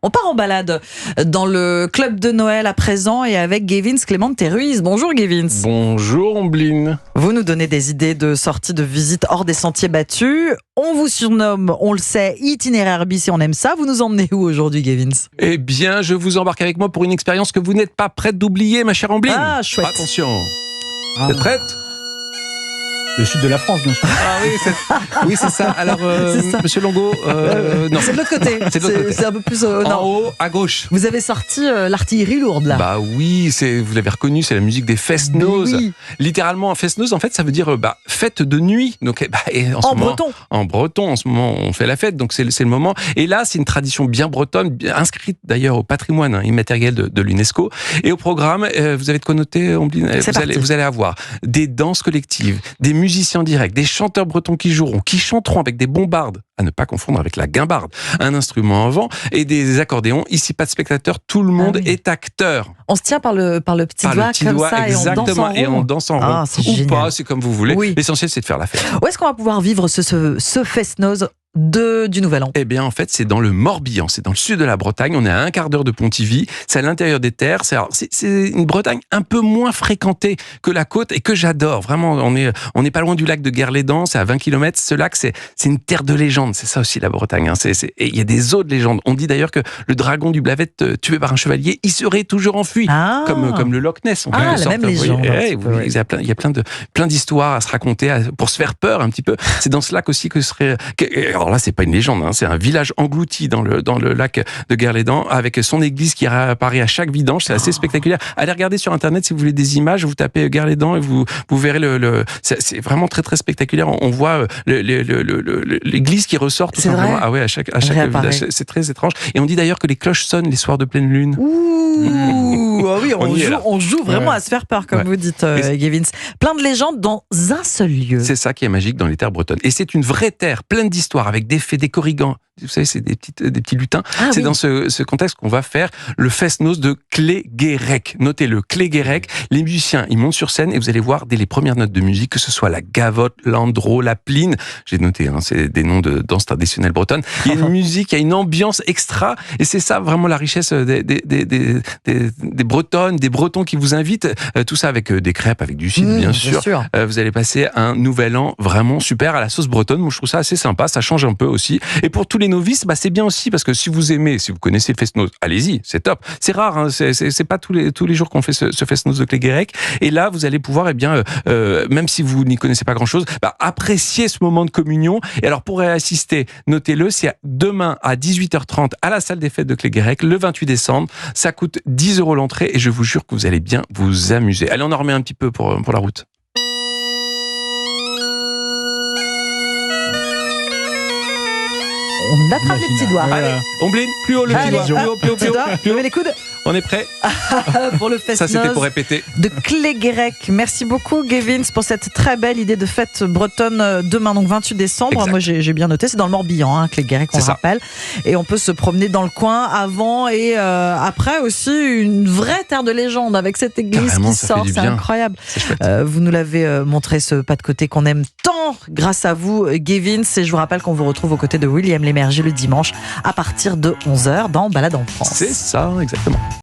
On part en balade dans le club de Noël à présent et avec Gavin Clément-Ruiz. Bonjour Gavin. Bonjour Ombline. Vous nous donnez des idées de sorties de visite hors des sentiers battus. On vous surnomme, on le sait, itinéraire bis et on aime ça. Vous nous emmenez où aujourd'hui Gavin? Eh bien, je vous embarque avec moi pour une expérience que vous n'êtes pas prête d'oublier, ma chère Ombline. Ah, chouette. Attention. Vous êtes prête? Le sud de la France, bien sûr. Ah oui, c'est ça. Alors, C'est ça. Monsieur Longo, non. C'est de l'autre côté. C'est de l'autre côté. C'est un peu plus au En nord. haut, à gauche. Vous avez sorti l'artillerie lourde là. Bah oui, vous l'avez reconnu, c'est la musique des fest-noz. Oui. Littéralement, un fest-noz, en fait, ça veut dire fête de nuit. Donc, et En breton. En breton, en ce moment, on fait la fête, donc c'est le moment. Et là, c'est une tradition bien bretonne, inscrite d'ailleurs au patrimoine immatériel de l'UNESCO. Et au programme, vous avez de quoi noter, Ombline. Vous allez avoir des danses collectives, des musiciens directs, des chanteurs bretons qui chanteront avec des bombardes, à ne pas confondre avec la guimbarde, un instrument en vent et des accordéons. Ici, pas de spectateurs, tout le monde est acteur. On se tient par le petit doigt comme ça exactement, et on danse en rond. Ah, c'est ou génial. pas, c'est comme vous voulez. Oui. L'essentiel, c'est de faire la fête. Où est-ce qu'on va pouvoir vivre ce fest-noz du Nouvel An? Eh bien, en fait, c'est dans le Morbihan, c'est dans le sud de la Bretagne. On est à un quart d'heure de Pontivy. C'est à l'intérieur des terres. C'est une Bretagne un peu moins fréquentée que la côte et que j'adore. Vraiment, on est pas loin du lac de Guerlédan. C'est à 20 km. Ce lac, c'est une terre de légende. C'est ça aussi la Bretagne. Hein. Et il y a des eaux de légende. On dit d'ailleurs que le dragon du Blavet, tué par un chevalier, il serait toujours enfui, comme le Loch Ness. La même légende. Il y a plein d'histoires à se raconter pour se faire peur un petit peu. C'est dans ce lac aussi que serait. Alors là, c'est pas une légende, hein, c'est un village englouti dans le lac de Guerlédan, avec son église qui réapparaît à chaque vidange. C'est assez spectaculaire. Allez regarder sur Internet si vous voulez des images. Vous tapez Guerlédan et vous verrez c'est vraiment très très spectaculaire. On voit l'église qui ressort tout simplement. Vrai. Ah ouais, à chaque village. C'est très étrange. Et on dit d'ailleurs que les cloches sonnent les soirs de pleine lune. Ouh, ah oui, on joue vraiment Ouais. à se faire peur, comme vous dites, Gavin. Plein de légendes dans un seul lieu. C'est ça qui est magique dans les terres bretonnes. Et c'est une vraie terre pleine d'histoires, avec des fées, des corrigans. Vous savez, c'est des petits lutins. C'est dans ce contexte qu'on va faire le fest-noz de Cléguérec. Notez-le, Cléguérec. Les musiciens, ils montent sur scène et vous allez voir dès les premières notes de musique, que ce soit la gavotte, l'andro, la pline. J'ai noté, hein, c'est des noms de danse traditionnelle bretonne. Il y a une musique, il y a une ambiance extra. Et c'est ça vraiment la richesse des Bretonnes, des Bretons qui vous invitent. Tout ça avec des crêpes, avec du cidre, bien sûr. Vous allez passer un nouvel an vraiment super à la sauce bretonne. Moi, je trouve ça assez sympa. Ça change un peu aussi. Et pour tous les novices, c'est bien aussi parce que si vous connaissez le fest-noz, allez-y, c'est top. C'est rare, hein, c'est pas tous les jours qu'on fait ce fest-noz de Cléguérec. Et là, vous allez pouvoir, même si vous n'y connaissez pas grand-chose, apprécier ce moment de communion. Et alors, pour y assister, notez-le, c'est demain à 18h30 à la salle des fêtes de Cléguérec, le 28 décembre. Ça coûte 10 € l'entrée et je vous jure que vous allez bien vous amuser. Allez, on en remet un petit peu pour la route. On attrape les petits doigts. Allez, Ombline, plus haut le petit doigt. Plus haut. Levez les coudes. On est prêt? Pour le Ça, c'était fest-noz pour répéter. de Cléguérec. Merci beaucoup, Gavin, pour cette très belle idée de fête bretonne demain, donc 28 décembre. Exact. Moi, j'ai bien noté. C'est dans le Morbihan, hein, Cléguérec, on le rappelle. Et on peut se promener dans le coin avant et après aussi une vraie terre de légende avec cette église Carrément, qui ça sort. fait du C'est bien. incroyable. C'est chouette. Vous nous l'avez montré, ce pas de côté qu'on aime tant grâce à vous, Gavin. Et je vous rappelle qu'on vous retrouve aux côtés de William Lémergie le dimanche à partir de 11h dans Balade en France. C'est ça, exactement.